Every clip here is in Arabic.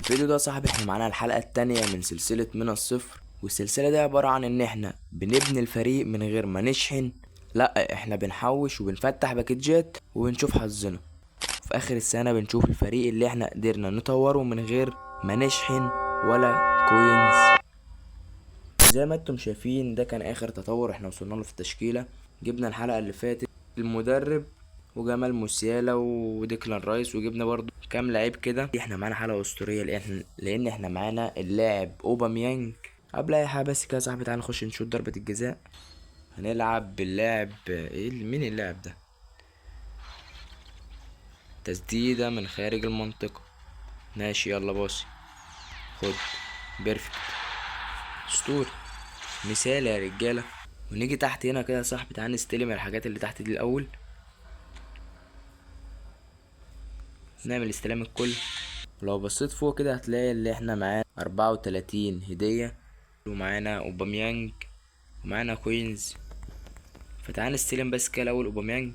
الفيديو ده يا صاحبي احنا معانا الحلقة التانية من سلسلة من الصفر، والسلسلة دي عبارة عن ان احنا بنبني الفريق من غير ما نشحن. لا، احنا بنحوش وبنفتح باكجات وبنشوف حظنا. في اخر السنة بنشوف الفريق اللي احنا قدرنا نطوره من غير ما نشحن ولا كوينز. زي ما انتم شايفين ده كان اخر تطور احنا وصلنا له في التشكيلة. جبنا الحلقة اللي فاتت المدرب وجمال موسيالا وديكلان رايس، وجبنا برضو كام لعيب كده. احنا معانا حلقة اسطورية لان احنا معانا اللاعب اوباميانج. قبل اي حاجة بس كده يا صاحبي تعالى نخش نشوط ضربة الجزاء. هنلعب باللاعب مين اللاعب ده؟ تسديدة من خارج المنطقة. ماشي يلا باصي. خد. بيرفكت. اسطوري. مثال يا رجالة. ونيجي تحت هنا كده يا صاحبي تعالى نستلم الحاجات اللي تحت دي الاول. نعمل استلام الكل. لو بصيت فوق كده هتلاقي اللي احنا معانا 34 هدية، ومعانا اوباميانج ومعانا كوينز. فتعال نستلم بس كده الاول اوباميانج.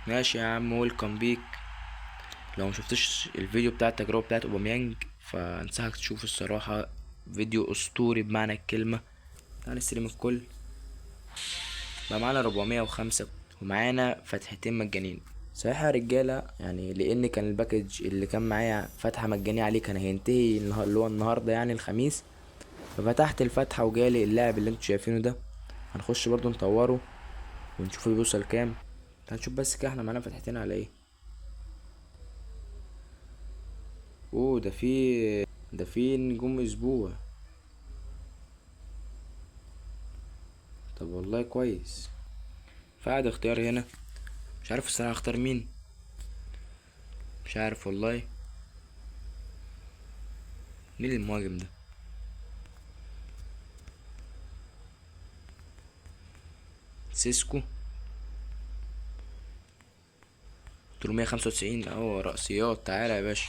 ماشي يا عم، ويلكم بيك. لو مشفتش الفيديو بتاع التجربة بتاعت اوباميانج فانصحك تشوف الصراحة. فيديو اسطوري بمعنى الكلمة. تعال نستلم الكل. بقى معانا 405 ومعانا فتحتين مجانين. صحيح يا رجالة، يعني لان كان الباكج اللي كان معايا فتحة مجانية عليه كان هينتهي اللي هو النهاردة يعني الخميس. ففتحت الفتحة وجالي اللاعب اللي انتوا شايفينه ده. هنخش برضو نطوره ونشوفه بيوصل كام. هنشوف بس كده احنا معانا فتحتين على ايه. اوه ده في نجوم اسبوع. طب والله كويس. فقعد اختيار هنا. مش عارف الصراحة اختار مين. مش عارف والله. مين المهاجم ده؟ سيسكو. 395 اهو رأسيات. تعالى يا باشا.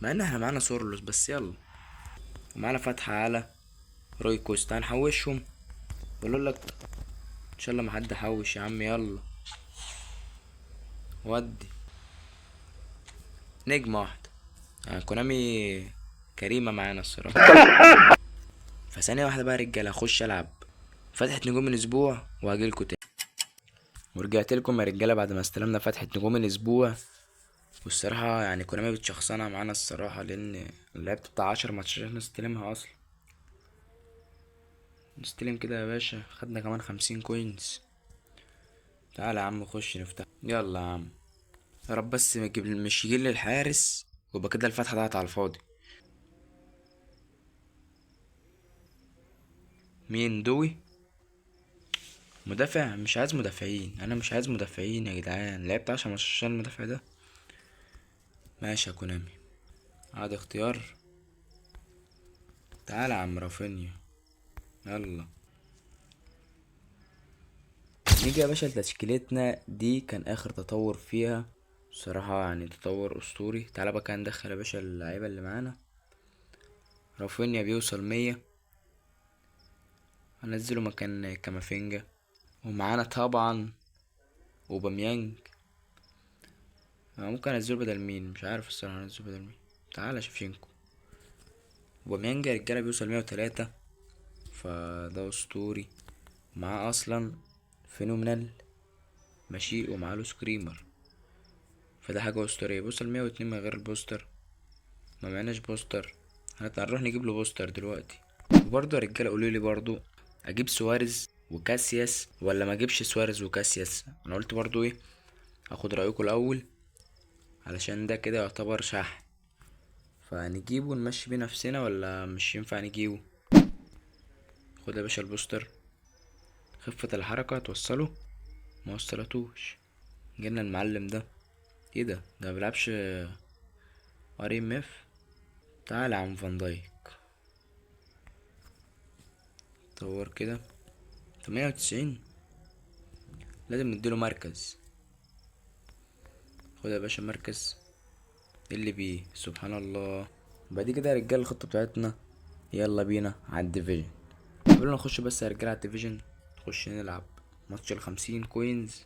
مع ان احنا معانا سورلوس بس يلا. ومعانا فتحة على روي كوستا هنحوشهم. بقول لك ان شاء الله ما حد حوش يا عم. يلا ودي نجمة واحدة. كونامي كريمة معانا الصراحة. فثانية واحدة بقى يا رجالة هخش ألعب فتحة نجوم الأسبوع وهجيلكوا تاني. ورجعت لكم يا رجالة بعد ما استلمنا فتحة نجوم الأسبوع. والصراحة يعني كونامي بتشخصنها معانا الصراحة، لأن لعبت بتاع 10 ماتشات نستلمها أصلا. نستلم كده يا باشا. خدنا كمان 50 كوينز. تعالى يا عم خش نفتح. يلا يا عم. يا رب بس مش يجيلي الحارس ويبقى كده الفتحة ضاعت على الفاضي. مين دوي؟ مدافع؟ مش عايز مدافعين. انا مش عايز مدافعين يا جدعان. لعبت 10 ماتشات عشان المدافع ده. ماشي يا كونامي. عاد اختيار. تعالى يا عم رافينيا. يلا نيجي يا باشا لتشكيلتنا دي. كان اخر تطور فيها بصراحة، يعني تطور اسطوري. تعالى بقى كده ندخل يا باشا اللعيبة اللي معانا. رافينيا بيوصل 100. هنزله مكان كامافينجا. ومعانا طبعا اوباميانج. ممكن انزله بدل مين؟ مش عارف الصراحة انزله بدل مين. تعالى شوفينكو. اوباميانج يا رجالة بيوصل 103. فده اسطوري. معاه اصلا فينومينال ماشي، ومعاه له سكريمر. فده حاجة اسطورية. بوصل 102 من غير البوستر. ما معناش بوستر. هنروح نجيب له بوستر دلوقتي. وبرضه يا رجاله قولوا لي برضه اجيب سواريز وكاسياس ولا ما اجيبش سواريز وكاسياس. انا قلت برضه ايه، اخد رايكم الاول علشان ده كده يعتبر شحن. فنجيبه نمشي بيه نفسنا ولا مش ينفع نجيبه؟ خد يا باشا البوستر. خفة الحركة توصله. ما وصلتوش. جبنا المعلم ده. ايه ده مبيلعبش ار ام اف. تعالى يا عم فان دايك. طور كده. 98. لازم نديله مركز. خد يا باشا مركز. اللي بيه سبحان الله. بعد كده يا رجاله الخطة بتاعتنا. يلا بينا على الديفيجن. قبل ما نخش بس يا رجاله على الديفيجن نخش نلعب ماتش ال50 كوينز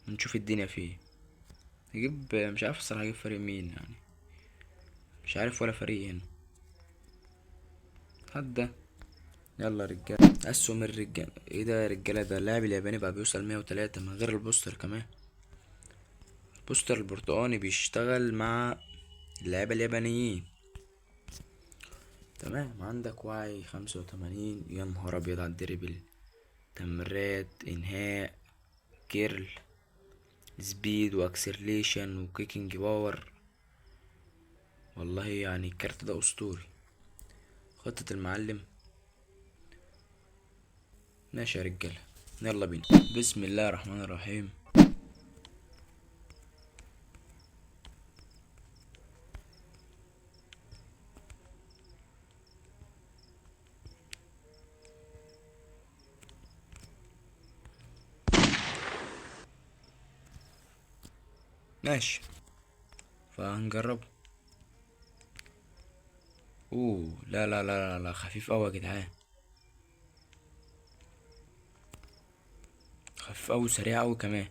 ونشوف الدنيا فيه. نجيب مش عارف الصراحة اجيب فريق مين يعني. مش عارف ولا فريق هنا. هات ده. يلا يا رجالة. اسهم الرجالة ايه ده يا رجالة؟ ده اللاعب الياباني بقى بيوصل 103 من غير البوستر كمان. البوستر البرتقاني بيشتغل مع اللعيبة اليابانيين. تمام. عندك وعي 85. يا نهار ابيض على الدريبل. تمريرات، انهاء، كيرل، سبيد واكسلريشن وكيكنج باور. والله يعني الكارت ده اسطوري. خطة المعلم. ماشي يا رجالة. يلا بينا. بسم الله الرحمن الرحيم. ماشي. فهنجربه. اوه لا لا لا لا, لا. خفيف اوي يا جدعان. خفيف اوي وسريع اوي كمان.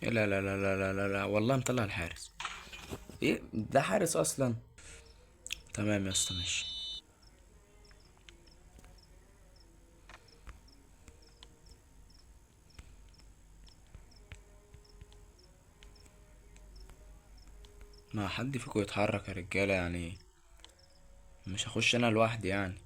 لا لا لا لا لا لا, لا. والله مطلع الحارس. ايه ده حارس اصلا. تمام يا اسطى ماشي. ما حد فيكم يتحرك يا رجالة يعني. مش هخش انا لوحدي يعني.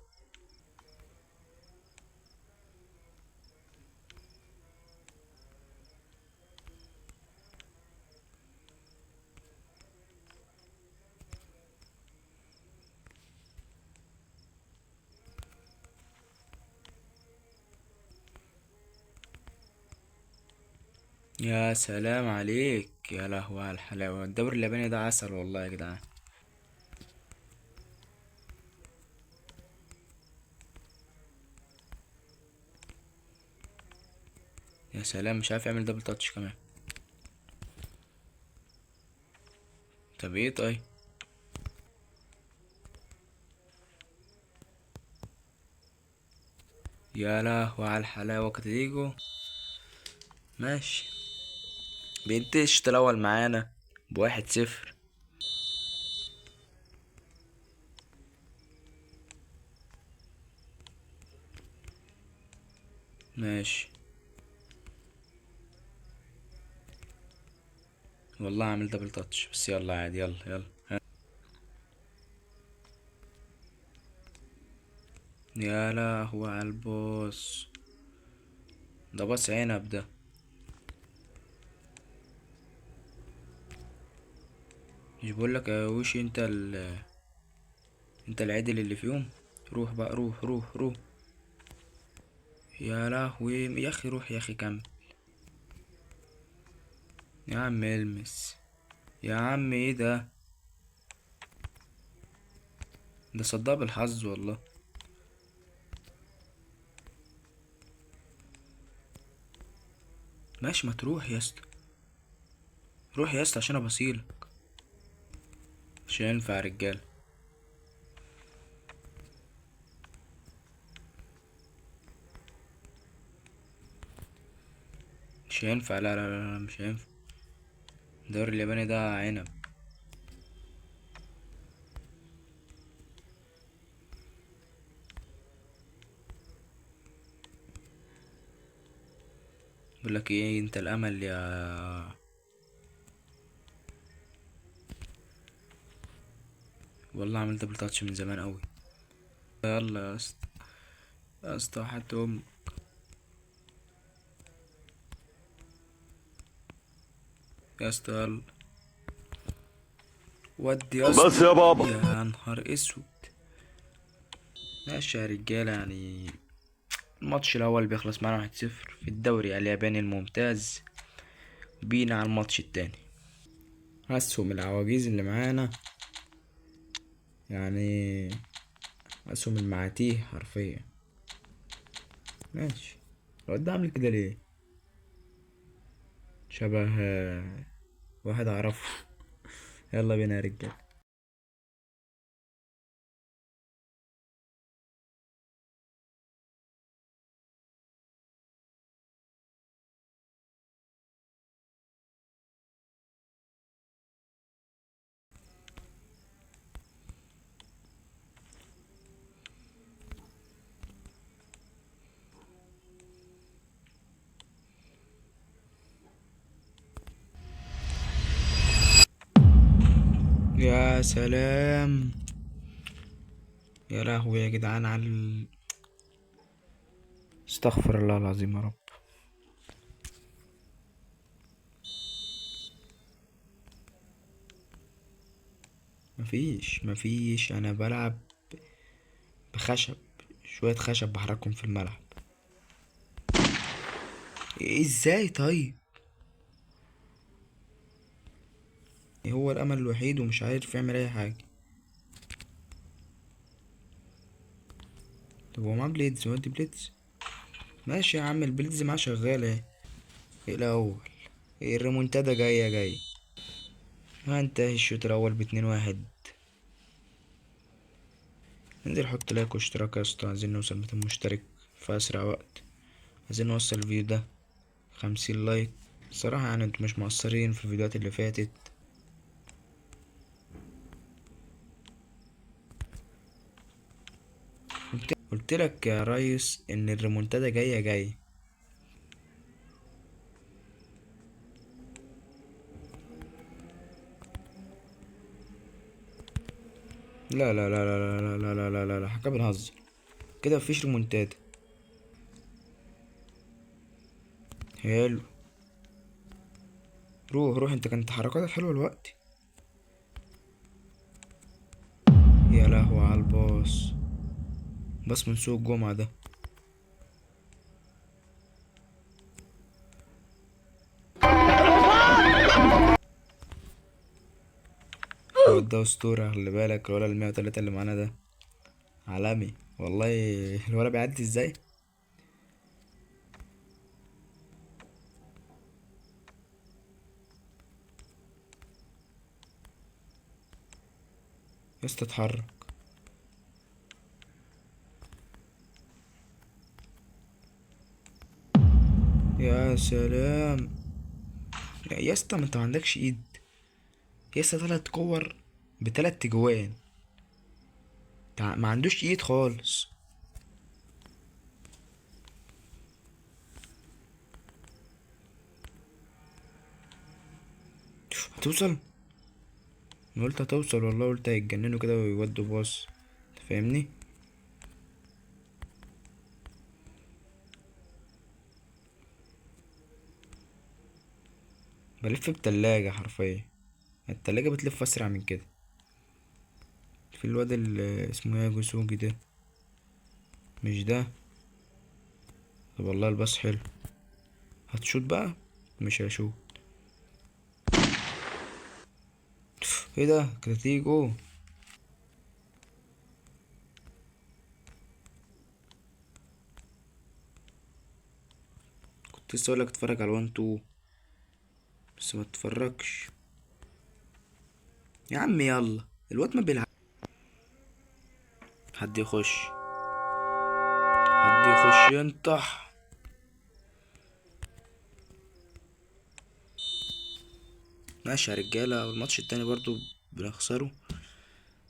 يا سلام عليك. يا لهوي على الحلاوة. الدوري الياباني ده عسل والله يا جدعان. يا سلام. مش عارف يعمل دبل تاتش كمان. طب ايه طيب. يا لهوي على الحلاوة كاتيجو. ماشي. بينتهي الشوط الاول معانا ب1-0. ماشي. والله عامل دبل تاتش بس يلا عادي. يلا يلا ها. يا لهوي على البوس. ده باص عنب ده. مش بقولك يا وشي انت انت العدل اللي فيهم. روح بقى. روح روح روح. يا لهوي يا اخي. روح يا اخي كمل. يا عم المس. يا عم ايه ده. ده صدق بالحظ والله. ماشي. ما تروح يا اسطى. روح يا اسطى عشان ابصيلك. مش هينفع يا رجاله. مش هينفع. لا لا لا, لا. مش هينفع. الدوري الياباني ده عنب. بقولك ايه انت الامل يا. والله عملت دبل تاتش من زمان قوي. يلا يا اسطى. يا اسطى حتى يا اسطى يلا. ودي يا بس اسطى. يا بابا. يا نهار اسود. ماشي يا رجاله يعني. الماتش الاول بيخلص معانا 1-0 في الدوري الياباني الممتاز. بينا على الماتش التاني. اسهم العواجيز اللي معانا يعني. اسهم المعاتيه حرفيا. ماشي. الواد ده عامل كده ليه؟ شبه واحد اعرفه. يلا بينا يا رجال. يا سلام، يا لهوي يا جدعان على استغفر الله العظيم يا رب. مفيش انا بلعب بخشب، شوية خشب بحركهم في الملعب. ازاي طيب؟ هو الامل الوحيد ومش عارف يعمل اي حاجة. طب هو معاه بليدز، ودي بليدز. ماشي يا عم، البليدز معاه شغال اهي. ايه الاول، ايه الريمونتادا جاية. هنتهي الشوط الاول ب2-1. انزل حط لايك واشتراك يا اسطى، عايزين نوصل 200 مشترك في اسرع وقت. عايزين نوصل الفيديو ده 50 لايك. الصراحة يعني انتوا مش مقصرين في الفيديوهات اللي فاتت. قلت لك يا ريس ان الريمونتادا جاية. لا حاجة بنهزر كده، مفيش ريمونتادا. حلو، روح انت، كانت حركاتك حلوة الوقت. يا لهوي على الباص، باص من سوق الجمعة ده. الواد ده اسطورة، خلي بالك الولا ال103 اللي معانا ده عالمي والله. الولا بيعدي ازاي؟ يا اسطى اتحرك. يا سلام، يا اسطى ما انت ما عندكش ايد. يا اسطى 3 كور ب3 جوان، ما عندوش ايد خالص. هتوصل. انا قلت هتوصل والله، قلت هيتجننوا كده ويودوا باص. انت فاهمني؟ بلف بتلاجة حرفيا، التلاجة بتلف اسرع من كده. في الواد اللي اسمه ايه جوسوجي ده، مش ده؟ طب والله الباص حلو. هتشوت بقى؟ مش هشوت. ايه ده، كده تيجي جول. كنت لسه اقولك اتفرج على 1 2، بس ما تتفرجش يا عم. يلا الواد ما بيلعب. حد يخش، حد يخش ينطح. ماشي يا رجالة، والماتش التاني برضو بنخسره.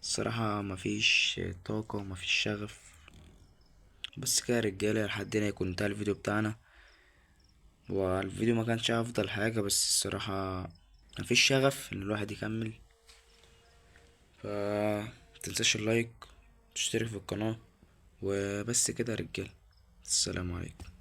الصراحة مفيش طاقة ومفيش شغف. بس كده يا رجالة، لحد هنا يكون انتهى الفيديو بتاعنا. والفيديو ما كانش افضل حاجة، بس الصراحة مفيش شغف ان الواحد يكمل. ف متنساش اللايك، تشترك في القناة، وبس كده يا رجالة. السلام عليكم.